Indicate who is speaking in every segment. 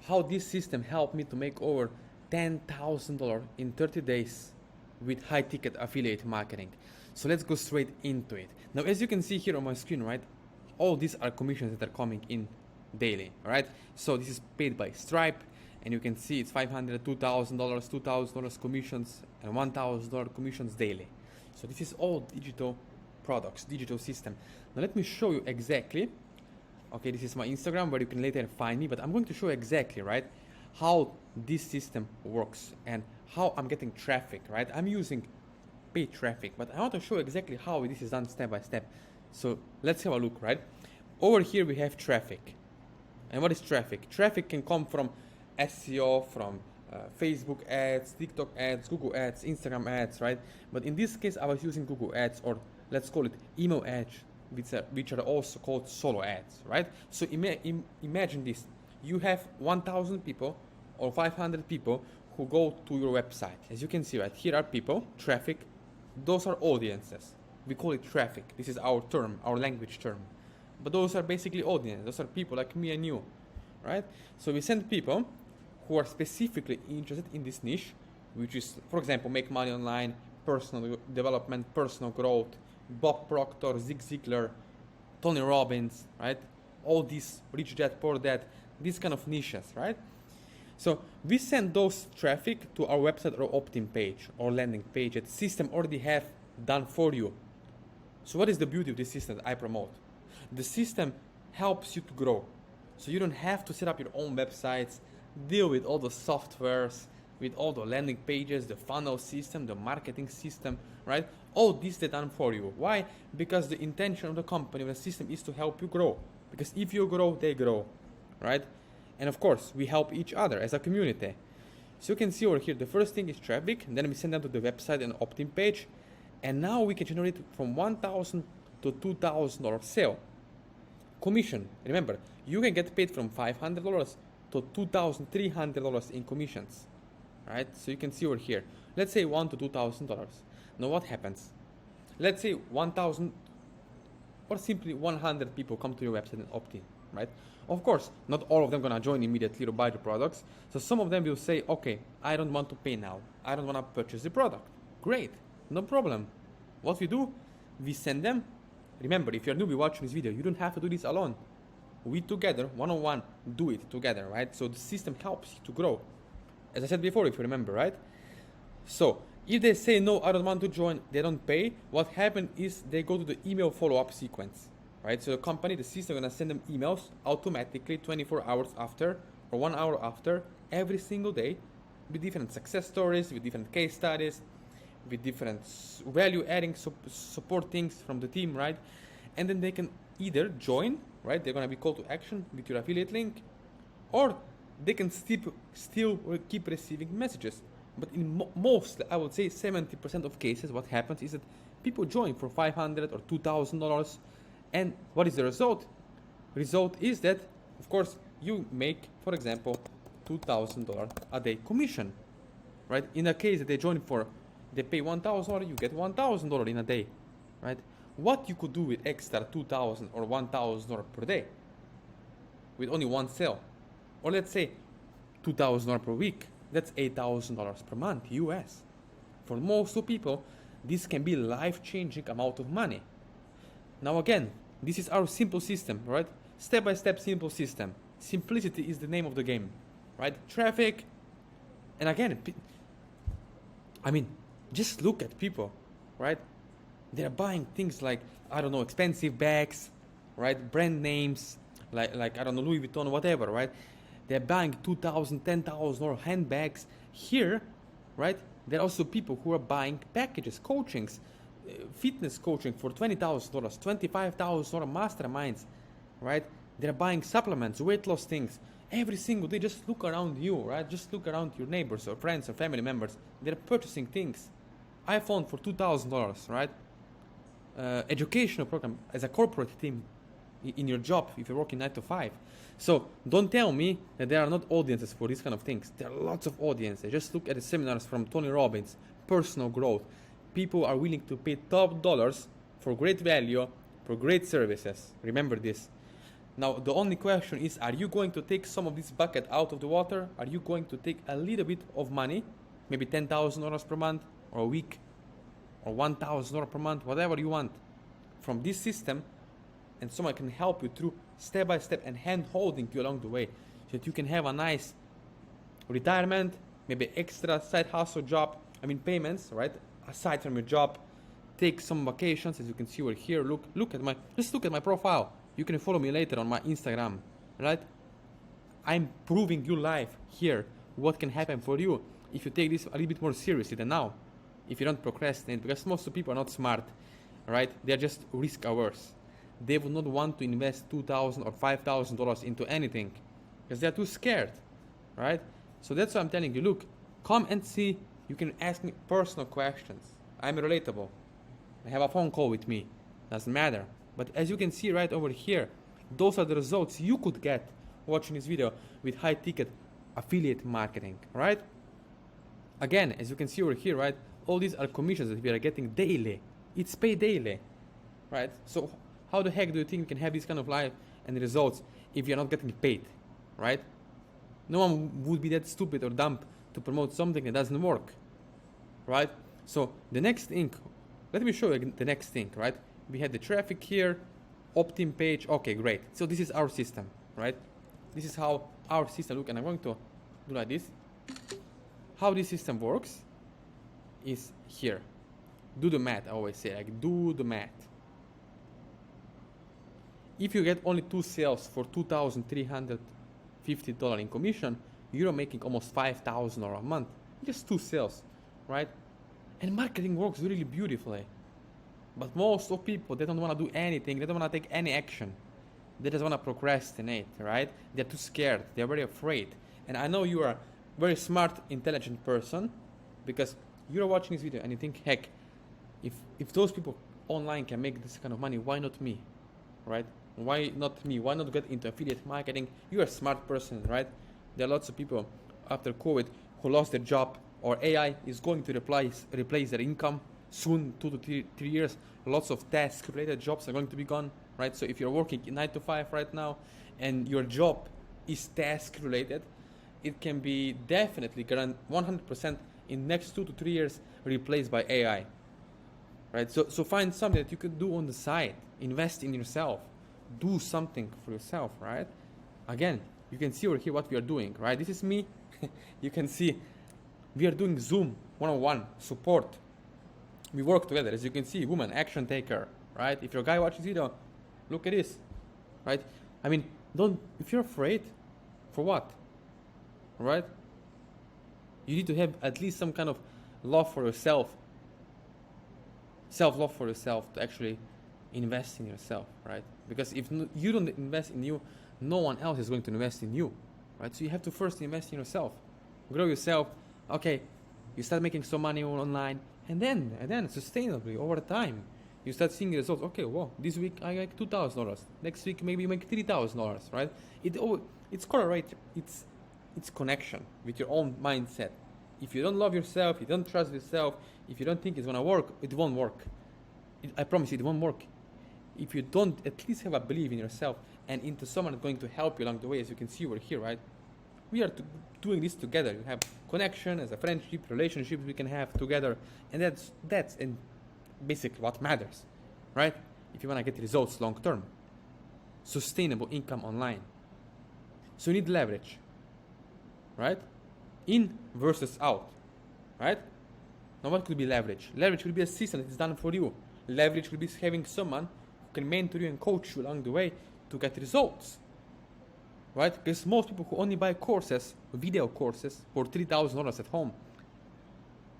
Speaker 1: how this system helped me to make over $10,000 in 30 days with high ticket affiliate marketing. So let's go straight into it. Now, as you can see here on my screen, right, all these are commissions that are coming in daily, right? So this is paid by Stripe, and you can see it's $500, $2,000, $2,000 commissions, and $1,000 commissions daily. So this is all digital products, digital system. Now let me show you exactly. Okay, this is my Instagram where you can later find me, but I'm going to show you exactly, right, how this system works and how I'm getting traffic, right? I'm using paid traffic, but I want to show exactly how this is done step by step. So let's have a look, right? Over here we have traffic. And what is traffic? Traffic can come from SEO, from Facebook ads, TikTok ads, Google ads, Instagram ads, right? But in this case, I was using Google ads, or let's call it email ads, which are also called solo ads, right? So imagine this. You have 1,000 people or 500 people who go to your website. As you can see, right, here are people, traffic. Those are audiences. We call it traffic. This is our term, our language term. But those are basically audiences. Those are people like me and you, right? So we send people who are specifically interested in this niche, which is, for example, make money online, personal development, personal growth, Bob Proctor, Zig Ziglar, Tony Robbins, right? All these Rich Dad, Poor Dad, these kind of niches, right? So we send those traffic to our website or opt-in page or landing page that the system already have done for you. So what is the beauty of this system that I promote? The system helps you to grow. So you don't have to set up your own websites, deal with all the softwares, with all the landing pages, the funnel system, the marketing system, right? All this is done for you. Why? Because the intention of the company, of the system, is to help you grow. Because if you grow, they grow, right? And of course, we help each other as a community. So you can see over here, the first thing is traffic, and then we send them to the website and opt-in page. And now we can generate from $1,000 to $2,000 sale. Commission, remember, you can get paid from $500 to $2,300 in commissions, right? So you can see over here, let's say $1,000 to $2,000. Now what happens? Let's say 1,000 or simply 100 people come to your website and opt in, right? Of course, not all of them gonna join immediately to buy the products. So some of them will say, okay, I don't want to pay now. I don't wanna purchase the product. Great, no problem. What we do, we send them. Remember, if you're newbie watching this video, you don't have to do this alone. We together, one-on-one, do it together, right? So the system helps you to grow. As I said before, if you remember, right? So if they say, no, I don't want to join, they don't pay, what happens is they go to the email follow-up sequence, right? So the company, the system, gonna send them emails automatically 24 hours after or 1 hour after, every single day, with different success stories, with different case studies, with different value-adding support things from the team, right? And then they can either join, right? They're gonna be call to action with your affiliate link, or they can still keep receiving messages. But in most, I would say 70% of cases, what happens is that people join for $500 or $2,000, and what is the result? Result is that, of course, you make, for example, $2,000 a day commission, right? In a case that they join for, they pay $1,000, you get $1,000 in a day, right? What you could do with extra $2,000 or $1,000 per day with only one sale, or let's say $2,000 per week, that's $8,000 per month US. For most of people, this can be life-changing amount of money. Now again, this is our simple system, right? Step-by-step simple system. Simplicity is the name of the game, right? Traffic, and again, I mean, just look at people, right? They're buying things like, I don't know, expensive bags, right? Brand names, like I don't know, Louis Vuitton, whatever, right? They're buying $2,000, $10,000 handbags. Here, right? There are also people who are buying packages, coachings, fitness coaching for $20,000, $25,000 masterminds, right? They're buying supplements, weight loss things. Every single day, just look around you, right? Just look around your neighbors or friends or family members. They're purchasing things. iPhone for $2,000, right? Educational program as a corporate team in your job if you're working 9 to 5. So don't tell me that there are not audiences for these kind of things. There are lots of audiences. Just look at the seminars from Tony Robbins, personal growth. People are willing to pay top dollars for great value, for great services. Remember this. Now, the only question is, are you going to take some of this bucket out of the water? Are you going to take a little bit of money, maybe $10,000 per month, or a week, or $1,000 per month, whatever you want, from this system, and someone can help you through step by step and hand holding you along the way, so that you can have a nice retirement, maybe extra side hustle job, payments, right? Aside from your job, take some vacations, as you can see over here. Just look at my profile. You can follow me later on my Instagram, right? I'm proving you live here what can happen for you if you take this a little bit more seriously than now. If you don't procrastinate, because most of the people are not smart, right? They're just risk averse. They would not want to invest $2,000 or $5,000 into anything because they're too scared, right? So that's why I'm telling you, look, come and see. You can ask me personal questions. I'm relatable. Have a phone call with me. Doesn't matter. But as you can see right over here, those are the results you could get watching this video with high ticket affiliate marketing, right? Again, as you can see over here, right, all these are commissions that we are getting daily. It's paid daily, right? So how the heck do you think you can have this kind of life and results if you're not getting paid, right? No one would be that stupid or dumb to promote something that doesn't work, right? So the next thing, let me show you the next thing, right? We had the traffic here, opt-in page. Okay, great. So this is our system, right? This is how our system looks, and I'm going to do like this. How this system works is here. Do the math, I always say, like do the math. If you get only 2 sales for $2,350 in commission, you're making almost $5,000 a month. Just 2 sales, right? And marketing works really beautifully. But most of people, they don't want to do anything. They don't want to take any action. They just want to procrastinate, right? They're too scared. They're very afraid. And I know you are a very smart, intelligent person because you're watching this video and you think, heck, if those people online can make this kind of money, why not me, right? Why not me? Why not get into affiliate marketing? You're a smart person, right? There are lots of people after COVID who lost their job, or AI is going to replace their income soon, 2 to 3 years. Lots of task-related jobs are going to be gone, right? So if you're working 9 to 5 right now and your job is task-related, it can be definitely 100% in next 2 to 3 years replaced by AI, right? So find something that you can do on the side. Invest in yourself. Do something for yourself, right? Again, you can see over here what we are doing, right? This is me. You can see we are doing Zoom one-on-one support. We work together. As you can see, woman, action taker, right? If you're a guy watching this video, look at this, right? If you're afraid, for what, right? You need to have at least some kind of love for yourself, self-love for yourself to actually invest in yourself, right? Because if you don't invest in you, no one else is going to invest in you, right? So you have to first invest in yourself, grow yourself. Okay, you start making some money online, and then sustainably over time, you start seeing results. Okay, well, this week I make $2,000. Next week maybe you make $3,000, right? It's correlated. It's connection with your own mindset. If you don't love yourself, you don't trust yourself, if you don't think it's gonna work, it won't work. I promise you, it won't work. If you don't at least have a belief in yourself and into someone that's going to help you along the way, as you can see over here, right? We are doing this together. You have connection as a friendship, relationships we can have together, and that's basically what matters, right? If you want to get results long term, sustainable income online. So you need leverage, right? In versus out, right? Now what could be leverage? Leverage will be a system that is done for you. Leverage will be having someone who can mentor you and coach you along the way to get results, right? Because most people who only buy courses, video courses, for $3,000 at home,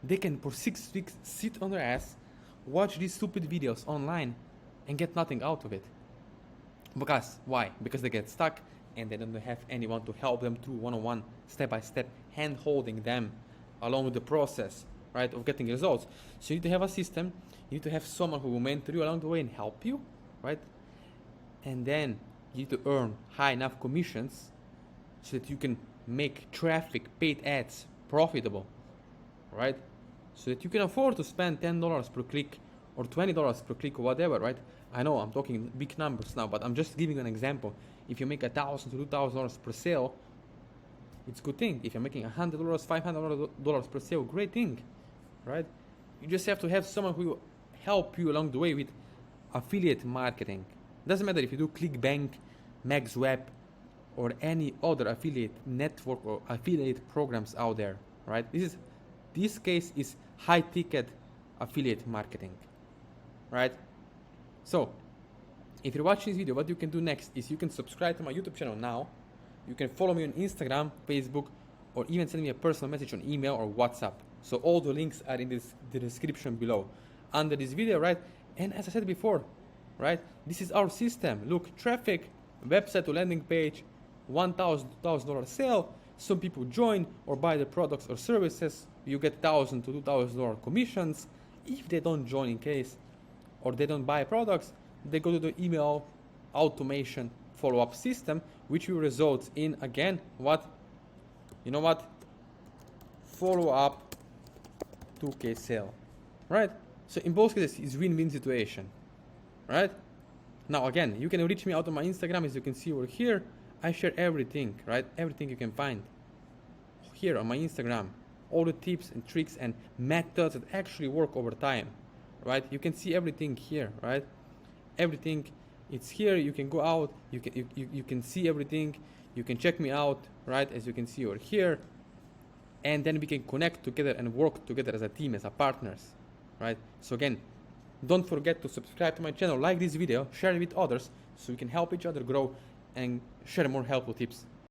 Speaker 1: they can for 6 weeks sit on their ass, watch these stupid videos online, and get nothing out of it. Because why? Because they get stuck and they don't have anyone to help them through one-on-one, step-by-step, hand-holding them along with the process, right, of getting results. So you need to have a system. You need to have someone who will mentor you along the way and help you, right? And then you need to earn high enough commissions so that you can make traffic, paid ads profitable, right? So that you can afford to spend $10 per click or $20 per click or whatever, right? I know I'm talking big numbers now, but I'm just giving an example. If you make $1,000 to $2,000 per sale, it's a good thing. If you're making $100, $500 per sale, great thing, right? You just have to have someone who will help you along the way with affiliate marketing. Doesn't matter if you do ClickBank, MaxWeb, or any other affiliate network or affiliate programs out there, right? This case is high ticket affiliate marketing, right? So if you're watching this video, what you can do next is you can subscribe to my YouTube channel now. You can follow me on Instagram, Facebook, or even send me a personal message on email or WhatsApp. So all the links are in the description below under this video, right? And as I said before, right, this is our system. Look, traffic, website to landing page, $1,000 to $2,000 sale. Some people join or buy the products or services. You get $1,000 to $2,000 commissions. If they don't join in case, or they don't buy products, they go to the email automation follow-up system, which will result in, again, what? You know what? Follow-up 2K sale, right? So in both cases, it's win-win situation, right? Now again, you can reach me out on my Instagram, as you can see over here. I share everything, right? Everything you can find here on my Instagram. All the tips and tricks and methods that actually work over time, right? You can see everything here, right? Everything, it's here. You can go out, you can see everything. You can check me out, right? As you can see over here. And then we can connect together and work together as a team, as a partners, right? So again, don't forget to subscribe to my channel, like this video, share it with others, so we can help each other grow and share more helpful tips